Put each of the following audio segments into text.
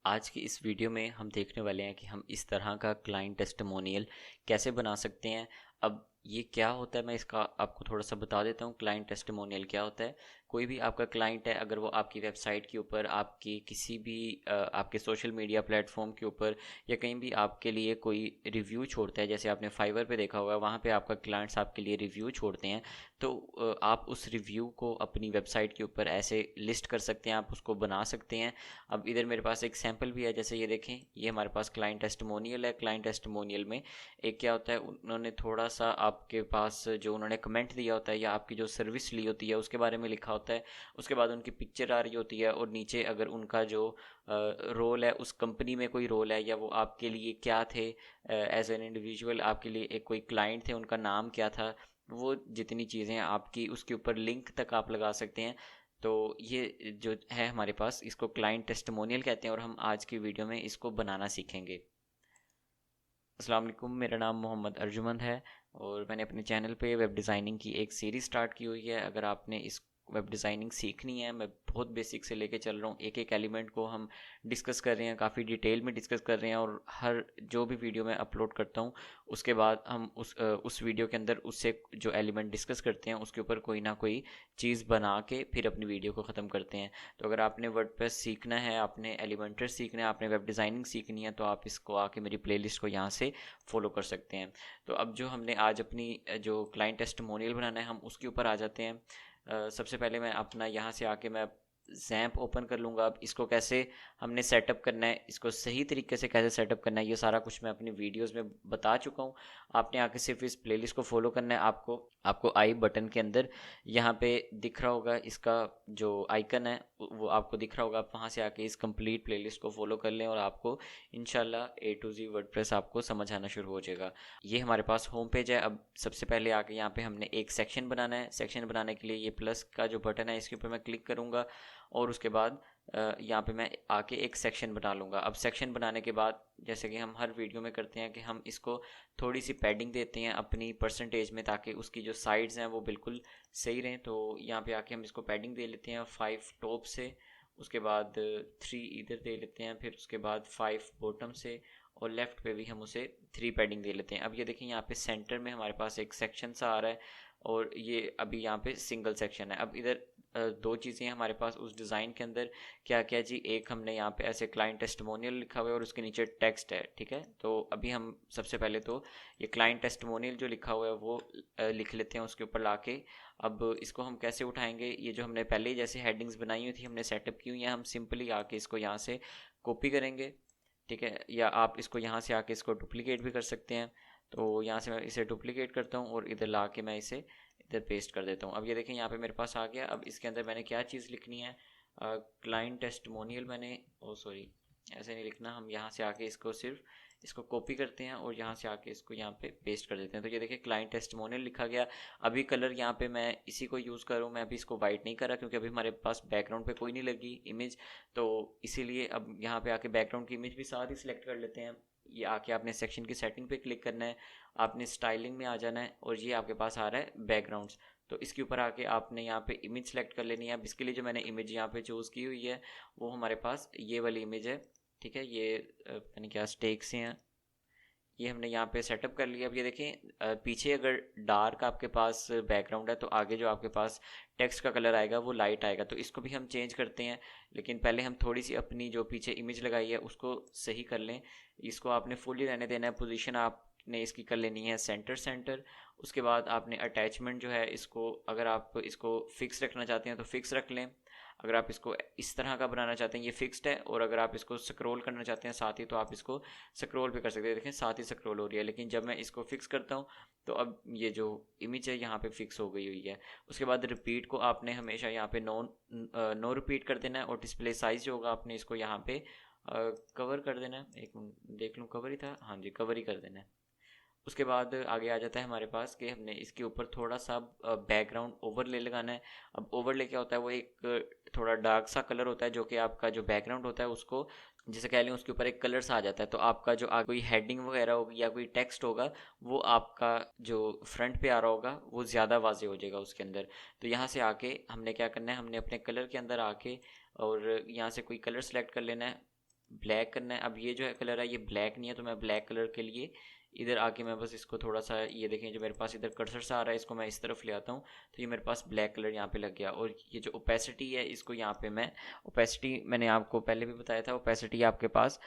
आज की इस वीडियो में हम देखने वाले हैं कि हम इस तरह का क्लाइंट टेस्टिमोनियल कैसे बना सकते हैं। अब ये क्या होता है, मैं इसका आपको थोड़ा सा बता देता हूँ। क्लाइंट टेस्टिमोनियल क्या होता है? कोई भी आपका क्लाइंट है, अगर वो आपकी वेबसाइट के ऊपर, आपकी किसी भी आपके सोशल मीडिया प्लेटफॉर्म के ऊपर या कहीं भी आपके लिए कोई रिव्यू छोड़ता है, जैसे आपने फाइवर पे देखा होगा, वहाँ पे आपका क्लाइंट्स आपके लिए रिव्यू छोड़ते हैं। तो आप उस रिव्यू को अपनी वेबसाइट के ऊपर ऐसे लिस्ट कर सकते हैं, आप उसको बना सकते हैं। अब इधर मेरे पास एक सैंपल भी है, जैसे ये देखें, ये हमारे पास क्लाइंट टेस्टिमोनियल है। क्लाइंट टेस्टिमोनियल में एक क्या होता है, उन्होंने थोड़ा सा आपके पास जो उन्होंने कमेंट दिया होता है या आपकी जो सर्विस ली होती है उसके बारे में लिखा होता है। उसके बाद उनकी पिक्चर आ रही होती है और नीचे अगर उनका जो रोल है, उस कंपनी में कोई रोल है या वो आपके लिए क्या थे एज एन इंडिविजुअल, आपके लिए एक कोई क्लाइंट थे, उनका नाम क्या था, वो जितनी चीज़ें आपकी उसके ऊपर लिंक तक आप लगा सकते हैं। तो ये जो है हमारे पास, इसको क्लाइंट टेस्टिमोनियल कहते हैं और हम आज की वीडियो में इसको बनाना सीखेंगे। अस्सलाम वालेकुम, मेरा नाम मोहम्मद अर्जुमंद है और मैंने अपने चैनल पे वेब डिज़ाइनिंग की एक सीरीज़ स्टार्ट की हुई है। अगर आपने इस वेब डिज़ाइनिंग सीखनी है, मैं बहुत बेसिक से लेके चल रहा हूँ, एक एक एलिमेंट को हम डिस्कस कर रहे हैं, काफ़ी डिटेल में डिस्कस कर रहे हैं। और हर जो भी वीडियो मैं अपलोड करता हूँ उसके बाद हम उस वीडियो के अंदर उससे जो एलिमेंट डिस्कस करते हैं उसके ऊपर कोई ना कोई चीज़ बना के फिर अपनी वीडियो को ख़त्म करते हैं। तो अगर आपने वर्डप्रेस सीखना है, आपने एलिमेंटर सीखना है, आपने वेब डिज़ाइनिंग सीखनी है, तो आप इसको आके मेरी प्लेलिस्ट को यहाँ से फॉलो कर सकते हैं। तो अब जो हमने आज अपनी जो क्लाइंट टेस्टिमोनियल बनाना है, हम उसके ऊपर आ जाते हैं। सबसे पहले मैं अपना यहाँ से आके मैं जैम्प ओपन कर लूँगा। अब इसको कैसे हमने सेटअप करना है, इसको सही तरीके से कैसे सेटअप करना है, ये सारा कुछ मैं अपनी वीडियोस में बता चुका हूँ। आपने आके सिर्फ इस प्लेलिस्ट को फॉलो करना है। आपको आपको आई बटन के अंदर यहाँ पे दिख रहा होगा, इसका जो आइकन है वो आपको दिख रहा होगा। आप वहाँ से आके इस कंप्लीट प्लेलिस्ट को फॉलो कर लें और आपको इंशाल्लाह ए टू जी वर्डप्रेस आपको समझ आना शुरू हो जाएगा। ये हमारे पास होम पेज है। अब सबसे पहले आके यहाँ पे हमने एक सेक्शन बनाना है। सेक्शन बनाने के लिए ये प्लस का जो बटन है इसके ऊपर मैं क्लिक करूँगा और उसके बाद यहाँ पे मैं आके एक सेक्शन बना लूँगा। अब सेक्शन बनाने के बाद, जैसे कि हम हर वीडियो में करते हैं, कि हम इसको थोड़ी सी पैडिंग देते हैं अपनी परसेंटेज में, ताकि उसकी जो साइड्स हैं वो बिल्कुल सही रहें। तो यहाँ पे आके हम इसको पैडिंग दे लेते हैं 5 टॉप से, उसके बाद 3 इधर दे लेते हैं, फिर उसके बाद 5 बॉटम से, और लेफ़्ट पे भी हम उसे 3 पैडिंग दे लेते हैं। अब ये देखें, यहाँ पे सेंटर में हमारे पास एक सेक्शन सा आ रहा है और ये अभी यहाँ पे सिंगल सेक्शन है। अब इधर दो चीज़ें हैं हमारे पास उस डिज़ाइन के अंदर। क्या क्या जी? एक हमने यहाँ पे ऐसे क्लाइंट टेस्टिमोनियल लिखा हुआ है और उसके नीचे टेक्स्ट है, ठीक है। तो अभी हम सबसे पहले तो ये क्लाइंट टेस्टिमोनियल जो लिखा हुआ है वो लिख लेते हैं उसके ऊपर लाके। अब इसको हम कैसे उठाएंगे? ये जो हमने पहले ही जैसे हेडिंग्स बनाई हुई थी, हमने सेटअप की हुई है, हम सिंपली आके इसको यहाँ से कॉपी करेंगे, ठीक है। या आप इसको यहाँ से आके इसको डुप्लीकेट भी कर सकते हैं। तो यहाँ से मैं इसे डुप्लीकेट करता हूँ और इधर ला के मैं इसे इधर पेस्ट कर देता हूँ। अब ये देखें, यहाँ पे मेरे पास आ गया। अब इसके अंदर मैंने क्या चीज़ लिखनी है? क्लाइंट टेस्टिमोनियल मैंने, ओ सॉरी, ऐसे नहीं लिखना। हम यहाँ से आके इसको सिर्फ इसको कॉपी करते हैं और यहाँ से आके इसको यहाँ पे पेस्ट कर देते हैं। तो ये देखिए, क्लाइंट टेस्टिमोनियल लिखा गया। अभी कलर यहाँ पे मैं इसी को यूज़ करूँ, मैं अभी इसको वाइट नहीं कर रहा क्योंकि अभी हमारे पास बैकग्राउंड पे कोई नहीं लगी इमेज। तो इसीलिए अब यहाँ पे आके बैकग्राउंड की इमेज भी साथ ही सिलेक्ट कर लेते हैं। ये आके आपने सेक्शन की सेटिंग पे क्लिक करना है, आपने स्टाइलिंग में आ जाना है और ये आपके पास आ रहा है बैकग्राउंड्स। तो इसके ऊपर आके आपने यहाँ पे इमेज सेलेक्ट कर लेनी है। अब इसके लिए जो मैंने इमेज यहाँ पे चूज़ की हुई है वो हमारे पास ये वाली इमेज है, ठीक है। ये यानी क्या स्टेक से हैं, ये हमने यहाँ पे सेटअप कर लिया। अब ये देखें, पीछे अगर डार्क आपके पास बैकग्राउंड है तो आगे जो आपके पास टेक्स्ट का कलर आएगा वो लाइट आएगा। तो इसको भी हम चेंज करते हैं, लेकिन पहले हम थोड़ी सी अपनी जो पीछे इमेज लगाई है उसको सही कर लें। इसको आपने फुली रहने देना है। पोजीशन आपने इसकी कर लेनी है सेंटर सेंटर। उसके बाद आपने अटैचमेंट जो है इसको, अगर आप इसको फिक्स रखना चाहते हैं तो फिक्स रख लें। अगर आप इसको इस तरह का बनाना चाहते हैं, ये फिक्स्ड है, और अगर आप इसको स्क्रॉल करना चाहते हैं साथ ही, तो आप इसको स्क्रॉल भी कर सकते हैं। देखें, साथ ही स्क्रॉल हो रही है। लेकिन जब मैं इसको फिक्स करता हूँ तो अब ये जो इमेज है यहाँ पे फिक्स हो गई हुई है। उसके बाद रिपीट को आपने हमेशा यहाँ पे नो रिपीट कर देना है, और डिस्प्ले साइज जो होगा आपने इसको यहाँ पे कवर कर देना है। एक मिनट देख लूँ, कवर ही था, हाँ जी, कवर ही कर देना है। उसके बाद आगे आ जाता है हमारे पास कि हमने इसके ऊपर थोड़ा सा बैकग्राउंड ओवरले लगाना है। अब ओवरले क्या होता है? वो एक थोड़ा डार्क सा कलर होता है जो कि आपका जो बैकग्राउंड होता है उसको, जैसे कह लें, उसके ऊपर एक कलर सा आ जाता है। तो आपका जो कोई हेडिंग वगैरह होगी या कोई टेक्स्ट होगा वो आपका जो फ्रंट पे आ रहा होगा वो ज़्यादा वाजे हो जाएगा उसके अंदर। तो यहाँ से आके हमने क्या करना है, हमने अपने कलर के अंदर आके और यहाँ से कोई कलर सेलेक्ट कर लेना है। ब्लैक करना है। अब ये जो है कलर है ये ब्लैक नहीं है, तो मैं ब्लैक कलर के लिए इधर आके मैं बस इसको थोड़ा सा, ये देखें जो मेरे पास इधर कर्सर सा आ रहा है, इसको मैं इस तरफ ले आता हूँ तो ये मेरे पास ब्लैक कलर यहाँ पे लग गया। और ये जो ओपेसिटी है इसको यहाँ पे मैं, ओपेसिटी मैंने आपको पहले भी बताया था, ओपेसिटी आपके पास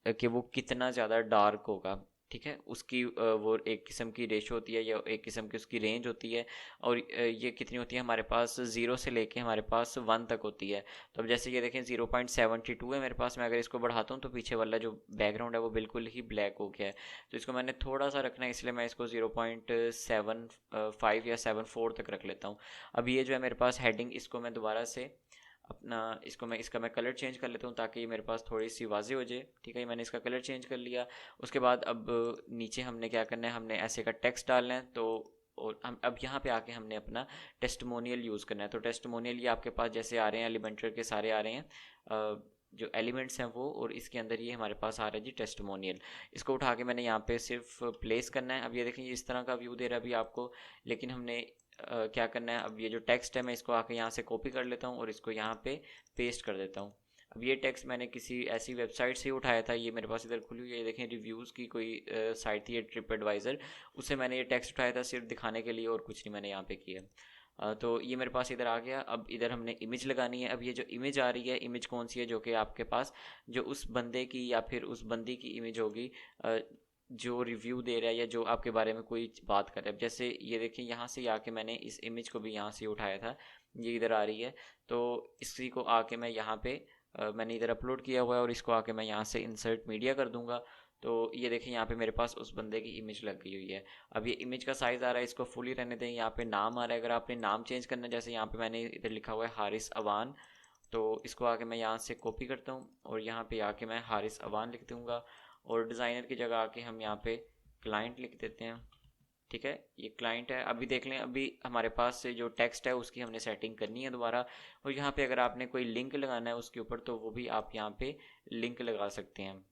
कि वो कितना ज़्यादा डार्क होगा, ठीक है, उसकी वो एक किस्म की रेशो होती है या एक किस्म की उसकी रेंज होती है। और ये कितनी होती है हमारे पास, 0 से लेके हमारे पास 1 तक होती है। तो अब जैसे ये देखें 0.72 है मेरे पास, मैं अगर इसको बढ़ाता हूँ तो पीछे वाला जो बैकग्राउंड है वो बिल्कुल ही ब्लैक हो गया है। तो इसको मैंने थोड़ा सा रखना है, इसलिए मैं इसको 0.75 या 74 तक रख लेता हूँ। अब ये जो है मेरे पास हेडिंग, इसको मैं दोबारा से अपना, इसको मैं, इसका मैं कलर चेंज कर लेता हूँ ताकि ये मेरे पास थोड़ी सी वाज़ेह हो जाए, ठीक है। मैंने इसका कलर चेंज कर लिया। उसके बाद अब नीचे हमने क्या करना है, हमने ऐसे का टेक्स्ट डालना है। तो और हम अब यहाँ पे आके हमने अपना टेस्टिमोनियल यूज़ करना है। तो टेस्टिमोनियल ये आपके पास जैसे आ रहे हैं, एलिमेंटर के सारे आ रहे हैं, जो एलिमेंट्स हैं वो, और इसके अंदर ये हमारे पास आ रहा है जी टेस्टिमोनियल। इसको उठा के मैंने यहाँ पे सिर्फ प्लेस करना है। अब ये देखें इस तरह का व्यू दे रहा है अभी आपको, लेकिन हमने क्या करना है, अब ये जो टेक्स्ट है मैं इसको आके यहाँ से कॉपी कर लेता हूँ और इसको यहाँ पे पेस्ट कर देता हूँ। अब ये टेक्स्ट मैंने किसी ऐसी वेबसाइट से उठाया था, ये मेरे पास इधर खुली हुई है, ये देखें रिव्यूज़ की कोई साइट थी, ट्रिप एडवाइज़र, उससे मैंने ये टेक्स्ट उठाया था सिर्फ दिखाने के लिए, और कुछ नहीं मैंने यहाँ पे किया। तो ये मेरे पास इधर आ गया। अब इधर हमने इमेज लगानी है। अब ये जो इमेज आ रही है, इमेज कौन सी है, जो कि आपके पास जो उस बंदे की या फिर उस बंदी की इमेज होगी जो रिव्यू दे रहा है या जो आपके बारे में कोई बात कर रहा है। जैसे ये देखिए यहाँ से आके मैंने इस इमेज को भी यहाँ से उठाया था, ये इधर आ रही है। तो इसी को आके मैं यहाँ पे मैंने इधर अपलोड किया हुआ है, और इसको आके मैं यहाँ से इंसर्ट मीडिया कर दूंगा। तो ये देखें यहाँ पे मेरे पास उस बंदे की इमेज लग गई हुई है। अब ये इमेज का साइज़ आ रहा है, इसको फुली रहने दें। यहाँ पे नाम आ रहा है, अगर आपने नाम चेंज करना है, जैसे यहाँ पे मैंने इधर लिखा हुआ है हारिस अवान, तो इसको आके मैं यहाँ से कॉपी करता हूँ और यहाँ पे आके मैं हारिस अवान लिख दूँगा, और डिज़ाइनर की जगह आके हम यहाँ पे क्लाइंट लिख देते हैं, ठीक है। ये क्लाइंट है। अभी देख लें, अभी हमारे पास से जो टेक्स्ट है उसकी हमने सेटिंग करनी है दोबारा। और यहाँ पे अगर आपने कोई लिंक लगाना है उसके ऊपर, तो वो भी आप यहाँ पे लिंक लगा सकते हैं।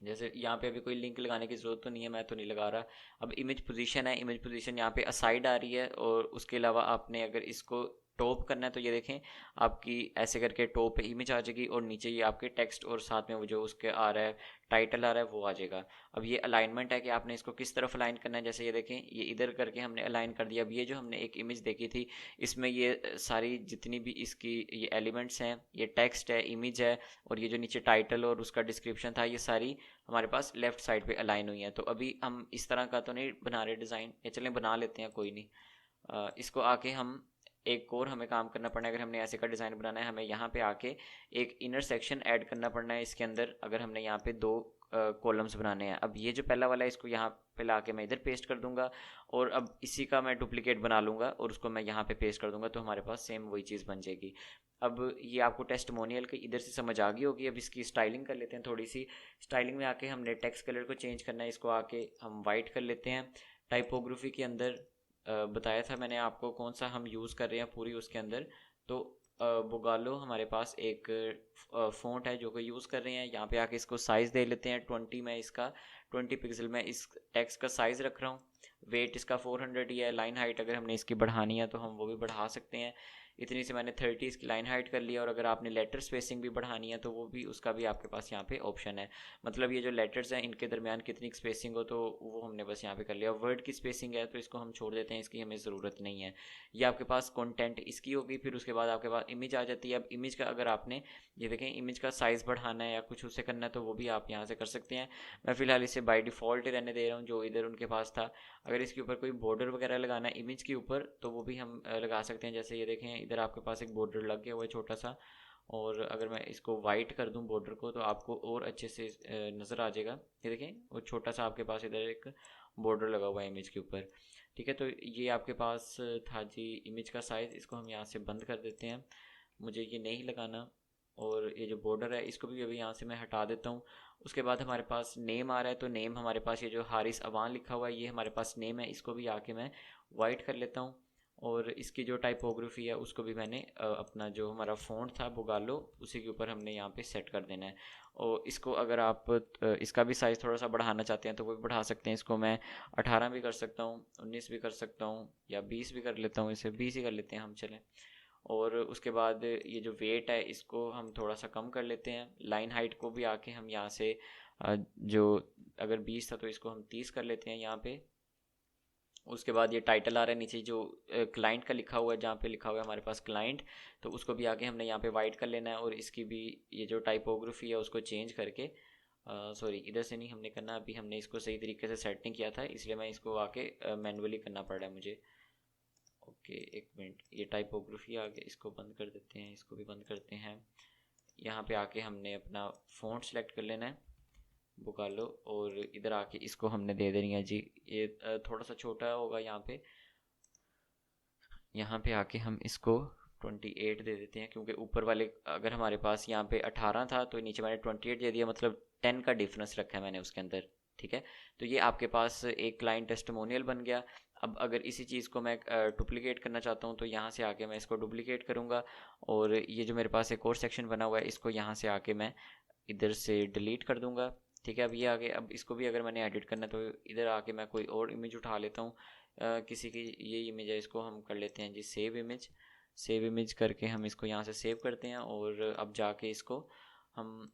जैसे यहाँ पे अभी कोई लिंक लगाने की ज़रूरत तो नहीं है, मैं तो नहीं लगा रहा। अब इमेज पोजीशन है, इमेज पोजीशन यहाँ पे असाइड आ रही है, और उसके अलावा आपने अगर इसको टॉप करना है तो ये देखें आपकी ऐसे करके टॉप पे इमेज आ जाएगी, और नीचे ये आपके टेक्स्ट और साथ में वो जो उसके आ रहा है टाइटल आ रहा है वो आ जाएगा। अब ये अलाइनमेंट है कि आपने इसको किस तरफ अलाइन करना है। जैसे ये देखें ये इधर करके हमने अलाइन कर दिया। अब ये जो हमने एक इमेज देखी थी, इसमें ये सारी जितनी भी इसकी ये एलिमेंट्स हैं, ये टेक्स्ट है, इमेज है, और ये जो नीचे टाइटल और उसका डिस्क्रिप्शन था, ये सारी हमारे पास लेफ्ट साइड पे अलाइन हुई है। तो अभी हम इस तरह का तो नहीं बना रहे डिज़ाइन, ये चलें बना लेते हैं, कोई नहीं। इसको आके हम एक और हमें काम करना पड़ना है। अगर हमने ऐसे का डिज़ाइन बनाना है, हमें यहाँ पे आके एक इनर सेक्शन ऐड करना पड़ना है इसके अंदर, अगर हमने यहाँ पे दो कॉलम्स बनाने हैं। अब ये जो पहला वाला है इसको यहाँ पे ला के मैं इधर पेस्ट कर दूंगा, और अब इसी का मैं डुप्लीकेट बना लूँगा और उसको मैं यहाँ पे पेस्ट कर दूंगा, तो हमारे पास सेम वही चीज़ बन जाएगी। अब ये आपको टेस्टिमोनियल के इधर से समझ आ गई होगी। अब इसकी स्टाइलिंग कर लेते हैं थोड़ी सी। स्टाइलिंग में आके हमने टेक्स्ट कलर को चेंज करना है, इसको आके हम वाइट कर लेते हैं। टाइपोग्राफी के अंदर बताया था मैंने आपको कौन सा हम यूज़ कर रहे हैं पूरी उसके अंदर। तो बुगालो हमारे पास एक फ़ॉन्ट है जो कि यूज़ कर रहे हैं। यहाँ पे आके इसको साइज़ दे लेते हैं 20 में, इसका 20 पिक्सल में इस टेक्स्ट का साइज़ रख रहा हूँ। वेट इसका 400 ही है। लाइन हाइट अगर हमने इसकी बढ़ानी है तो हम वो भी बढ़ा सकते हैं। इतनी से मैंने 30 इसकी लाइन हाइट कर लिया। और अगर आपने लेटर स्पेसिंग भी बढ़ानी है तो वो भी, उसका भी आपके पास यहाँ पे ऑप्शन है। मतलब ये जो लेटर्स हैं इनके दरमियान कितनी स्पेसिंग हो तो वो हमने बस यहाँ पे कर लिया। वर्ड की स्पेसिंग है तो इसको हम छोड़ देते हैं, इसकी हमें ज़रूरत नहीं है। ये आपके पास कंटेंट इसकी होगी। फिर उसके बाद आपके पास इमेज आ जाती है। अब इमेज का अगर आपने, ये देखें, इमेज का साइज़ बढ़ाना है या कुछ उससे करना है तो वो भी आप यहाँ से कर सकते हैं। मैं फ़िलहाल इसे बाय डिफ़ॉल्ट रहने दे रहा हूँ जो इधर उनके पास था। अगर इसके ऊपर कोई बॉर्डर वगैरह लगाना है इमेज के ऊपर तो वो भी हम लगा सकते हैं। जैसे ये देखें इधर आपके पास एक बॉर्डर लग गया हुआ है छोटा सा, और अगर मैं इसको वाइट कर दूं बॉर्डर को तो आपको और अच्छे से नज़र आ जाएगा। ये देखें वो छोटा सा आपके पास इधर एक बॉर्डर लगा हुआ है इमेज के ऊपर, ठीक है। तो ये आपके पास था जी इमेज का साइज़। इसको हम यहाँ से बंद कर देते हैं, मुझे ये नहीं लगाना। और ये जो बॉर्डर है इसको भी अभी यहाँ से मैं हटा देता हूँ। उसके बाद हमारे पास नेम आ रहा है, तो नेम हमारे पास ये जो हारिस अवान लिखा हुआ है ये हमारे पास नेम है। इसको भी आके मैं वाइट कर लेता हूँ। और इसकी जो टाइपोग्राफी है उसको भी मैंने अपना जो हमारा फ़ॉन्ट था बुगालो उसी के ऊपर हमने यहाँ पे सेट कर देना है। और इसको अगर आप इसका भी साइज़ थोड़ा सा बढ़ाना चाहते हैं तो वो भी बढ़ा सकते हैं। इसको मैं 18 भी कर सकता हूँ, 19 भी कर सकता हूँ, या 20 भी कर लेता हूँ। इसे 20 ही कर लेते हैं हम, चलें। और उसके बाद ये जो वेट है इसको हम थोड़ा सा कम कर लेते हैं। लाइन हाइट को भी आके हम यहाँ से जो अगर 20 था तो इसको हम 30 कर लेते हैं यहाँ पे। उसके बाद ये टाइटल आ रहा है नीचे जो क्लाइंट का लिखा हुआ है, जहाँ पे लिखा हुआ है हमारे पास क्लाइंट, तो उसको भी आके हमने यहाँ पे वाइट कर लेना है। और इसकी भी ये जो टाइपोग्राफी है उसको चेंज करके, सॉरी इधर से नहीं हमने करना, अभी हमने इसको सही तरीके से सेट नहीं किया था इसलिए मैं इसको आके मैनुअली करना पड़ रहा है मुझे। ओके एक मिनट, ये टाइपोग्राफी आ गया, इसको बंद कर देते हैं, इसको भी बंद करते हैं। यहाँ पे आके हमने अपना फ़ॉन्ट सेलेक्ट कर लेना है, बुकालो, और इधर आके इसको हमने दे देनी है जी, ये थोड़ा सा छोटा होगा यहाँ पे। यहाँ पे आके हम इसको 28 दे देते हैं, क्योंकि ऊपर वाले अगर हमारे पास यहाँ पे 18 था तो नीचे मैंने 28 दे दिया, मतलब 10 का डिफरेंस रखा है मैंने उसके अंदर। ठीक है, तो ये आपके पास एक क्लाइंट टेस्टिमोनियल बन गया। अब अगर इसी चीज़ को मैं डुप्लीकेट करना चाहता हूँ तो यहाँ से आके मैं इसको डुप्लीकेट करूँगा, और ये जो मेरे पास एक और सेक्शन बना हुआ है इसको यहाँ से आके मैं इधर से डिलीट कर दूँगा। ठीक है, अब ये आगे, अब इसको भी अगर मैंने एडिट करना है तो इधर आके मैं कोई और इमेज उठा लेता हूँ, किसी की ये इमेज है, इसको हम कर लेते हैं जी सेव इमेज। सेव इमेज करके हम इसको यहाँ से सेव करते हैं, और अब जाके इसको हम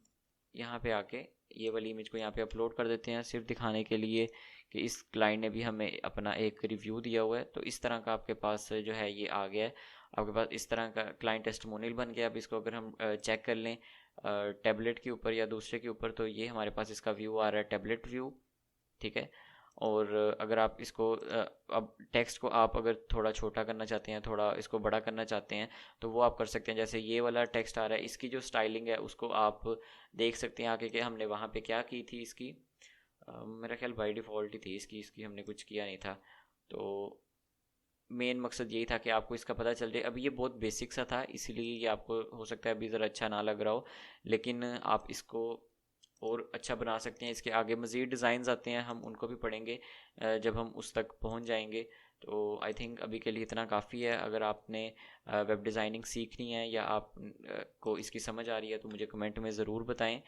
यहाँ पे आके ये वाली इमेज को यहाँ पे अपलोड कर देते हैं, सिर्फ दिखाने के लिए कि इस क्लाइंट ने भी हमें अपना एक रिव्यू दिया हुआ है। तो इस तरह का आपके पास जो है ये आ गया है, आपके पास इस तरह का क्लाइंट टेस्टिमोनियल बन गया। अब इसको अगर हम चेक कर लें टैबलेट के ऊपर या दूसरे के ऊपर, तो ये हमारे पास इसका व्यू आ रहा है, टैबलेट व्यू। ठीक है, और अगर आप इसको अब टेक्स्ट को आप अगर थोड़ा छोटा करना चाहते हैं, थोड़ा इसको बड़ा करना चाहते हैं, तो वो आप कर सकते हैं। जैसे ये वाला टेक्स्ट आ रहा है, इसकी जो स्टाइलिंग है उसको आप देख सकते हैं आके कि हमने वहाँ पे क्या की थी इसकी। मेरा ख्याल बाय डिफ़ॉल्ट ही थी इसकी, हमने कुछ किया नहीं था। तो मेन मकसद यही था कि आपको इसका पता चल जाए। अभी ये बहुत बेसिक सा था इसीलिए ये आपको हो सकता है अभी ज़रा अच्छा ना लग रहा हो, लेकिन आप इसको और अच्छा बना सकते हैं। इसके आगे मज़ीद डिज़ाइंस आते हैं, हम उनको भी पढ़ेंगे जब हम उस तक पहुंच जाएंगे। तो आई थिंक अभी के लिए इतना काफ़ी है। अगर आपने वेब डिज़ाइनिंग सीखनी है या आप को इसकी समझ आ रही है तो मुझे कमेंट में ज़रूर बताएं।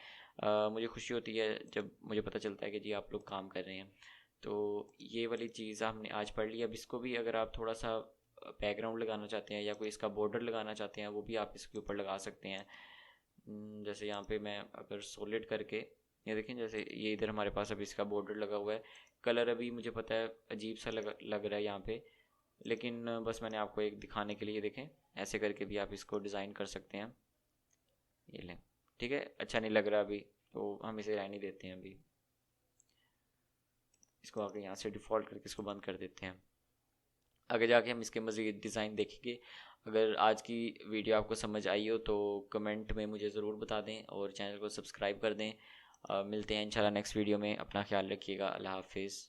मुझे खुशी होती है जब मुझे पता चलता है कि जी आप लोग काम कर रहे हैं। तो ये वाली चीज़ हमने आज पढ़ ली। अब इसको भी अगर आप थोड़ा सा बैकग्राउंड लगाना चाहते हैं या कोई इसका बॉर्डर लगाना चाहते हैं वो भी आप इसके ऊपर लगा सकते हैं। जैसे यहाँ पे मैं अगर सॉलिड करके, ये देखें जैसे ये इधर हमारे पास अभी इसका बॉर्डर लगा हुआ है। कलर अभी मुझे पता है अजीब सा लग रहा है यहाँ पे, लेकिन बस मैंने आपको एक दिखाने के लिए, देखें ऐसे करके भी आप इसको डिज़ाइन कर सकते हैं। ये लें, ठीक है, अच्छा नहीं लग रहा अभी तो हम इसे रहने देते हैं। अभी इसको आगे यहाँ से डिफ़ॉल्ट करके इसको बंद कर देते हैं। आगे जाके हम इसके मज़ीद डिज़ाइन देखेंगे। अगर आज की वीडियो आपको समझ आई हो तो कमेंट में मुझे ज़रूर बता दें और चैनल को सब्सक्राइब कर दें। मिलते हैं इंशाल्लाह नेक्स्ट वीडियो में। अपना ख्याल रखिएगा। अल्लाह हाफिज़।